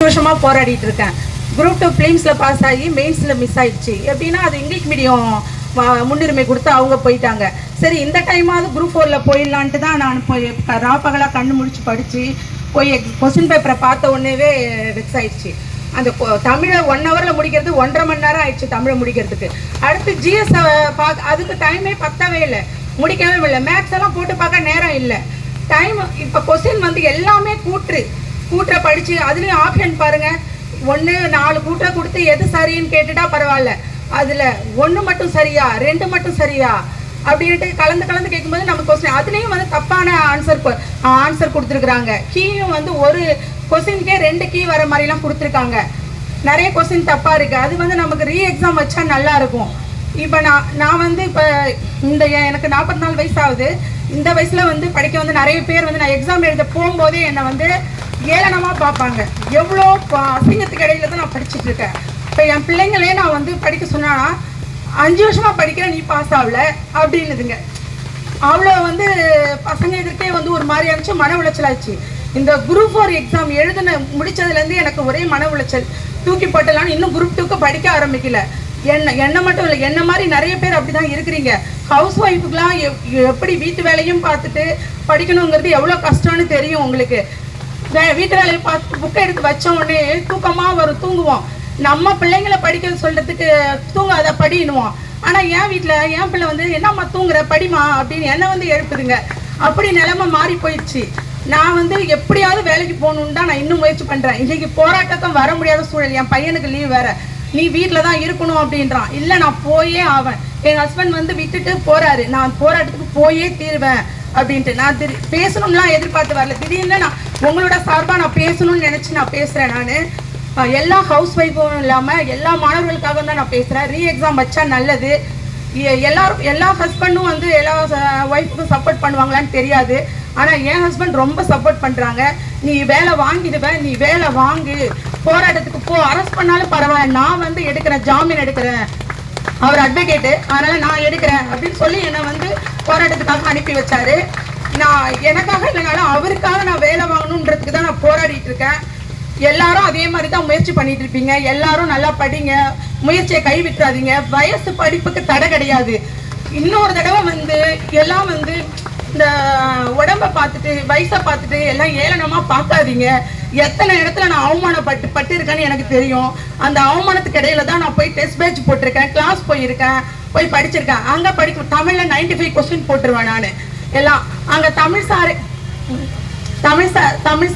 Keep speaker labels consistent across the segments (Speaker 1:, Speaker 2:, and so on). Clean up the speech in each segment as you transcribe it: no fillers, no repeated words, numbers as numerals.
Speaker 1: வருஷமா போராடிட்டு இருக்கேன். குரூப் 2 பிலிம்ஸ்ல பாஸ் ஆகி மெயின்ஸ்ல மிஸ் ஆயிடுச்சு. எப்படின்னா அது இங்கிலீஷ் மீடியம் முன்னுரிமை கொடுத்து அவங்க போயிட்டாங்க. சரி இந்த டைமாவது குரூப் 4ல போயிடலான்ட்டு தான் நான் போய் ராப்பகலாக கண்ணு முடிச்சு படித்து போய் கொஸ்டின் பேப்பரை பார்த்த உடனேவே வெக்ஸ் ஆயிடுச்சு. அந்த தமிழை 1 ஹவரில் முடிக்கிறது 1.5 மணி நேரம் ஆயிடுச்சு தமிழை முடிக்கிறதுக்கு. அடுத்து ஜிஎஸ் அதுக்கு டைமே பத்தவே இல்லை, முடிக்கவே இல்லை. மேக்ஸ் எல்லாம் போட்டு பார்க்க நேரம் இல்லை, டைம். இப்போ கொஸ்டின் வந்து எல்லாமே கூட்டுற படித்து அதுலேயும் ஆப்ஷன் பாருங்கள். 1 4 கூட்டுற கொடுத்து எது சரின்னு கேட்டுட்டா பரவாயில்ல, அதில் 1 மட்டும் சரியா 2 மட்டும் சரியா அப்படின்ட்டு கலந்து கேட்கும்போது நம்ம கொஸ்டின் அதுலேயும் வந்து தப்பான ஆன்சர் கொடுத்துருக்குறாங்க. கீயும் வந்து ஒரு கொஸ்டினுக்கே 2 கீ வர மாதிரிலாம் கொடுத்துருக்காங்க. நிறைய கொஸ்டின் தப்பாக இருக்குது. அது வந்து நமக்கு ரீ எக்ஸாம் வச்சா நல்லாயிருக்கும். இப்போ நான் வந்து இப்போ எனக்கு 44 வயசு ஆகுது. இந்த வயசில் வந்து படிக்க வந்து நிறைய பேர் வந்து நான் எக்ஸாம் எழுத போகும்போதே என்னை வந்து ஏளனமாக பார்ப்பாங்க. எவ்வளோ அசிங்கத்துக்கு இடையில தான் நான் படிச்சுட்டு இருக்கேன். இப்போ என் பிள்ளைங்களே நான் வந்து படிக்க சொன்னா 5 வருஷமாக படிக்கிறேன், நீ பாஸ் ஆகல அப்படின்னுதுங்க. அவ்வளோ வந்து பசங்க எதிர்க்கே வந்து ஒரு மாதிரி இருந்துச்சு, மன உளைச்சலாச்சு. இந்த குரூப் 4 எக்ஸாம் முடிச்சதுலேருந்து எனக்கு ஒரே மன உளைச்சல். தூக்கி போட்டலான்னு இன்னும் குரூப் 2க்கு படிக்க ஆரம்பிக்கல. என்ன மட்டும் இல்லை, என்ன மாதிரி நிறைய பேர் அப்படி தான் இருக்கிறீங்க. ஹவுஸ் ஒய்ஃபுக்கெலாம் எப்படி வீட்டு வேலையும் பார்த்துட்டு படிக்கணுங்கிறது எவ்வளோ கஷ்டம்னு தெரியும் உங்களுக்கு. வீட்டு வேலையை பார்த்து புக்கை எடுத்து வச்ச உடனே தூக்கமாக வரும், தூங்குவோம். நம்ம பிள்ளைங்களை படிக்க சொல்கிறதுக்கு தூங்காத படின்னுவோம். ஆனால் என் வீட்டில் என் பிள்ளை வந்து என்னம்மா தூங்குற படிமா அப்படின்னு என்னை வந்து எழுப்புதுங்க. அப்படி நிலைமை மாறி போயிடுச்சு. நான் வந்து எப்படியாவது வேலைக்கு போகணுன்னு தான் நான் இன்னும் முயற்சி பண்ணுறேன். இன்றைக்கி போராட்டத்தை வர முடியாத சூழல். என் பையனுக்கு லீவ் வேறு, நீ வீட்டில் தான் இருக்கணும் அப்படின்றான். இல்லை நான் போயே ஆவேன். என் ஹஸ்பண்ட் வந்து விட்டுட்டு போகிறாரு, நான் போராட்டத்துக்கு போயே தீருவேன் அப்படின்ட்டு. நான் பேசணும்லாம் எதிர்பார்த்து வரல, திடீர்னு நான் உங்களோட சார்பாக நான் பேசணும்னு நினச்சி நான் பேசுகிறேன். நான் எல்லா ஹவுஸ் ஒய்ஃபும் இல்லாமல் எல்லா மாணவர்களுக்காக தான் நான் பேசுகிறேன். ரீ எக்ஸாம் வச்சா நல்லது. எல்லா ஹஸ்பண்டும் வந்து எல்லா ஒய்ஃபுக்கும் சப்போர்ட் பண்ணுவாங்களான்னு தெரியாது. ஆனால் என் ஹஸ்பண்ட் ரொம்ப சப்போர்ட் பண்ணுறாங்க. நீ வேலை வாங்கிடுவேன், நீ வேலை வாங்கு, போராட்டத்துக்கு போ, அரெஸ்ட் பண்ணாலும் பரவாயில்ல, நான் வந்து எடுக்கிறேன், ஜாமீன் எடுக்கிறேன். அவர் அட்வொகேட்டு, அதனால் நான் எடுக்கிறேன் அப்படின்னு சொல்லி என்னை வந்து போராட்டத்துக்காக அனுப்பி வச்சாரு. நான் எனக்காக இல்லைனாலும் அவருக்காக நான் வேலை வாங்கணுன்றதுக்கு தான் நான் போராடிட்டு இருக்கேன். எல்லாரும் அதே மாதிரி தான் முயற்சி பண்ணிட்டு இருப்பீங்க. எல்லாரும் நல்லா படிங்க, முயற்சியை கைவிட்டுறாதீங்க. வயசு படிப்புக்கு தடை கிடையாது. இன்னொரு தடவை வந்து எல்லாம் வந்து இந்த உடம்பை பார்த்துட்டு வயசை பார்த்துட்டு எல்லாம் ஏளனமாக பார்க்காதீங்க. எத்தனை இடத்துல நான் அவமானப்பட்டிருக்கேன்னு எனக்கு தெரியும். அந்த அவமானத்துக்கு இடையில தான் நான் போய் டெஸ்ட் பேட்ச் போட்டிருக்கேன், கிளாஸ் போயிருக்கேன், போய் படிச்சிருக்கேன். அங்கே தமிழில் 95 கொஸ்டின் போட்டுருவேன் நான். எல்லாம் அங்கே தமிழ்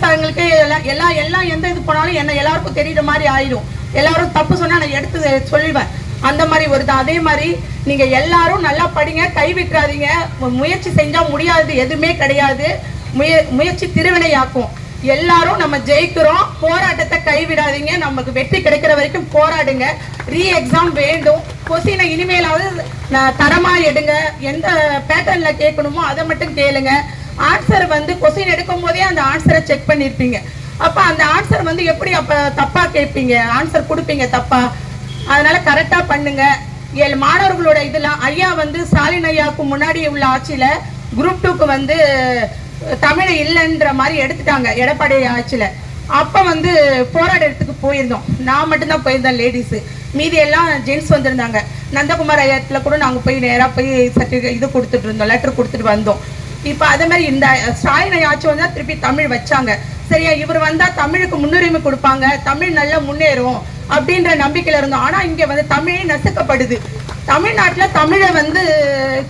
Speaker 1: சாருங்களுக்கு எல்லாம் எந்த இது போனாலும் என்ன எல்லாருக்கும் தெரியுற மாதிரி ஆயிடும். எல்லாரும் தப்பு சொன்னால் நான் எடுத்து சொல்லுவேன். அந்த மாதிரி வருது. அதே மாதிரி நீங்கள் எல்லாரும் நல்லா படிங்க, கைவிட்டுறாதீங்க. முயற்சி செஞ்சால் முடியாது எதுவுமே கிடையாது. முயற்சி திருவினையாக்கும். எல்லாரும் நம்ம ஜெயிக்கிறோம். போராட்டத்தை கைவிடாதீங்க. நமக்கு வெற்றி கிடைக்கிற வரைக்கும் போராடுங்க. ரீ எக்ஸாம் வேண்டும். கொஸ்டினை இனிமேலாவது தரமாக எடுங்க. எந்த பேட்டர்னில் கேட்கணுமோ அதை மட்டும் கேளுங்க. ஆன்சர் வந்து கொஸ்டின் எடுக்கும் போதே அந்த ஆன்சரை செக் பண்ணியிருப்பீங்க. அப்போ அந்த ஆன்சர் வந்து எப்படி அப்போ தப்பாக கேட்பீங்க, ஆன்சர் கொடுப்பீங்க தப்பா. அதனால கரெக்டாக பண்ணுங்க. மாணவர்களோட இதெல்லாம் ஐயா வந்து ஸ்டாலின் ஐயாவுக்கு முன்னாடி உள்ள ஆட்சியில் குரூப் 2க்கு வந்து தமிழ் இல்லைன்ற மாதிரி எடுத்துட்டாங்க எடப்பாடி ஆட்சியில். அப்போ வந்து போராட்டத்துக்கு போயிருந்தோம். நான் மட்டும்தான் போயிருந்தேன் லேடிஸு, மீதி எல்லாம் ஜென்ட்ஸ் வந்திருந்தாங்க. நந்தகுமார் ஐயாத்தில் கூட நாங்கள் போய் நேராக போய் சர்டிஃபிகேட் இது கொடுத்துட்டு இருந்தோம், லெட்டர் கொடுத்துட்டு வந்தோம். இப்போ அதே மாதிரி இந்த ஸ்டாலின் ஐயா ஆட்சி வந்தால் திருப்பி தமிழ் வச்சாங்க. சரியா, இவர் வந்தால் தமிழுக்கு முன்னுரிமை கொடுப்பாங்க, தமிழ் நல்லா முன்னேறும் அப்படின்ற நம்பிக்கையில் இருந்தோம். ஆனால் இங்கே வந்து தமிழே நசுக்கப்படுது. தமிழ்நாட்டில் தமிழை வந்து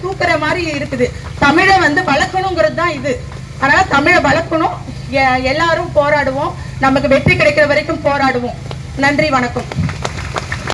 Speaker 1: தூக்குற மாதிரி இருக்குது. தமிழை வந்து வளர்க்கணுங்கிறது தான் இது. அதனால் தமிழை வளர்க்கணும். எல்லாரும் போராடுவோம். நமக்கு வெற்றி கிடைக்கிற வரைக்கும் போராடுவோம். நன்றி, வணக்கம்.